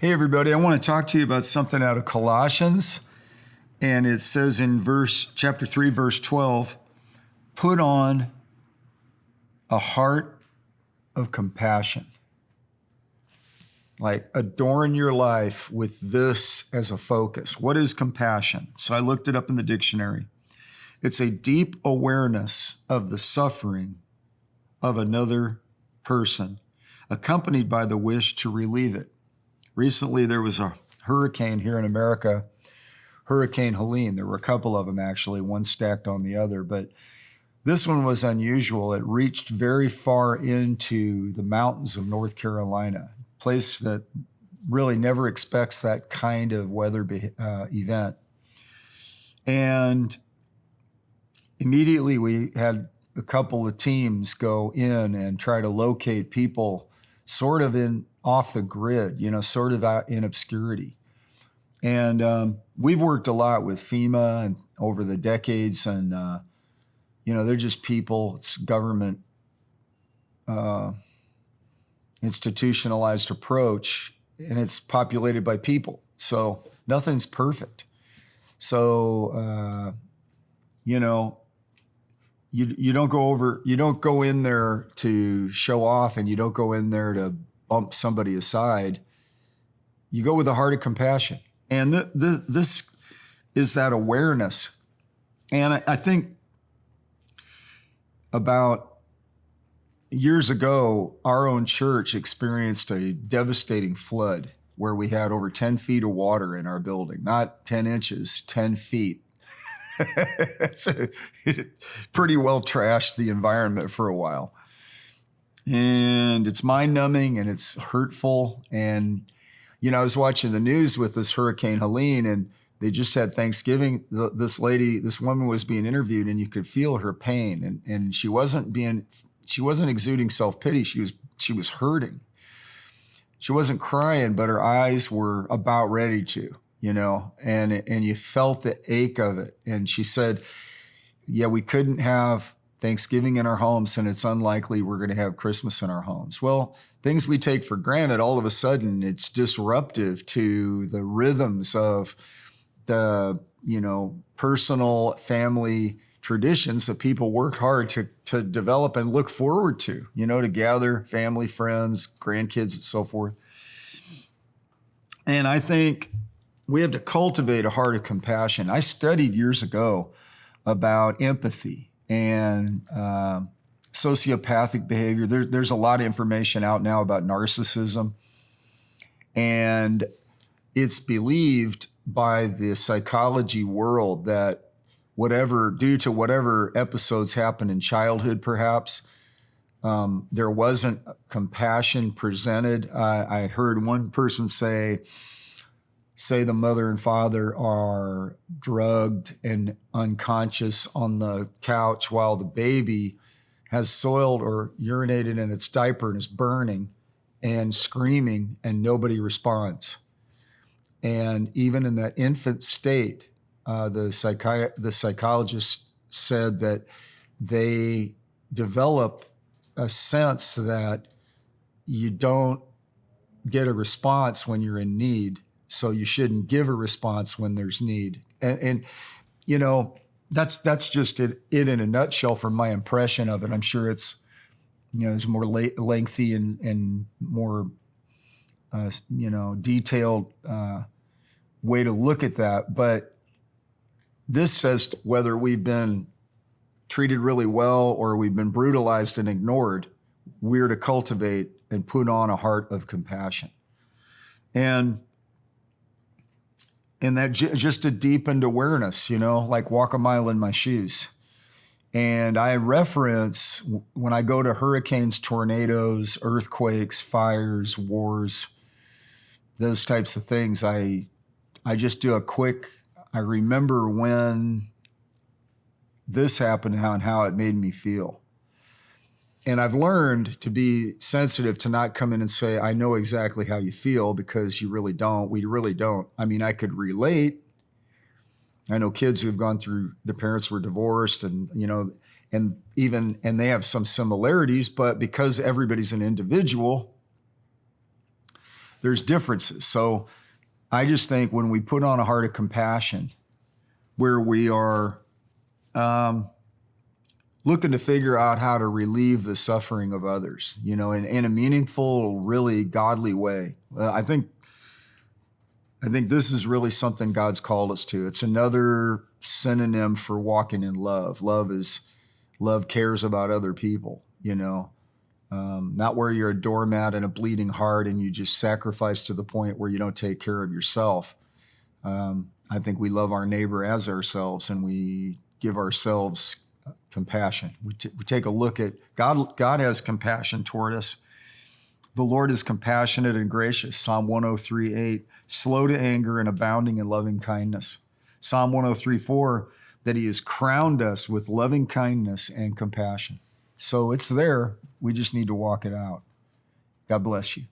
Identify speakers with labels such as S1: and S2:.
S1: Hey everybody, I want to talk to you about something out of Colossians, and it says in chapter 3, verse 12, put on a heart of compassion. Like, adorn your life with this as a focus. What is compassion? So I looked it up in the dictionary. It's a deep awareness of the suffering of another person, accompanied by the wish to relieve it. Recently, there was a hurricane here in America, Hurricane Helene. There were a couple of them, actually, one stacked on the other. But this one was unusual. It reached very far into the mountains of North Carolina, a place that really never expects that kind of weather event. And immediately, we had a couple of teams go in and try to locate people sort of off the grid, sort of out in obscurity. And we've worked a lot with FEMA and over the decades, and they're just people. It's government institutionalized approach, and it's populated by people. So nothing's perfect. So you don't go in there to show off, and you don't go in there to bump somebody aside. You go with a heart of compassion. And this is that awareness. And I think about years ago, our own church experienced a devastating flood where we had over 10 feet of water in our building, not 10 inches, 10 feet. It pretty well trashed the environment for a while. And it's mind-numbing and it's hurtful. And, I was watching the news with this Hurricane Helene, and they just had Thanksgiving. This woman was being interviewed, and you could feel her pain. And she wasn't exuding self-pity. She was hurting. She wasn't crying, but her eyes were about ready to. And you felt the ache of it. And she said, yeah, we couldn't have Thanksgiving in our homes, and it's unlikely we're going to have Christmas in our homes. Well, things we take for granted, all of a sudden, it's disruptive to the rhythms of the, personal family traditions that people work hard to develop and look forward to, to gather family, friends, grandkids, and so forth. And I think we have to cultivate a heart of compassion. I studied years ago about empathy and sociopathic behavior. There's a lot of information out now about narcissism. And it's believed by the psychology world that due to whatever episodes happened in childhood, perhaps, there wasn't compassion presented. I heard one person say the mother and father are drugged and unconscious on the couch while the baby has soiled or urinated in its diaper and is burning and screaming, and nobody responds. And even in that infant state, the psychologist said that they develop a sense that you don't get a response when you're in need. So you shouldn't give a response when there's need. And that's just it in a nutshell from my impression of it. I'm sure it's, it's more lengthy and more, detailed way to look at that. But this says whether we've been treated really well or we've been brutalized and ignored, we're to cultivate and put on a heart of compassion. And that just a deepened awareness, like walk a mile in my shoes. And I reference when I go to hurricanes, tornadoes, earthquakes, fires, wars, those types of things, I just do I remember when this happened and how it made me feel. And I've learned to be sensitive to not come in and say, I know exactly how you feel, because you really don't. We really don't. I mean, I could relate. I know kids who've gone through, their parents were divorced and they have some similarities, but because everybody's an individual, there's differences. So I just think when we put on a heart of compassion, where we are looking to figure out how to relieve the suffering of others, you know, in a meaningful, really godly way. I think this is really something God's called us to. It's another synonym for walking in love. Love cares about other people, you know, not where you're a doormat and a bleeding heart and you just sacrifice to the point where you don't take care of yourself. I think we love our neighbor as ourselves, and we give ourselves compassion. We take a look at God. God has compassion toward us. The Lord is compassionate and gracious. Psalm 103:8, slow to anger and abounding in loving kindness. Psalm 103:4, that he has crowned us with loving kindness and compassion. So it's there. We just need to walk it out. God bless you.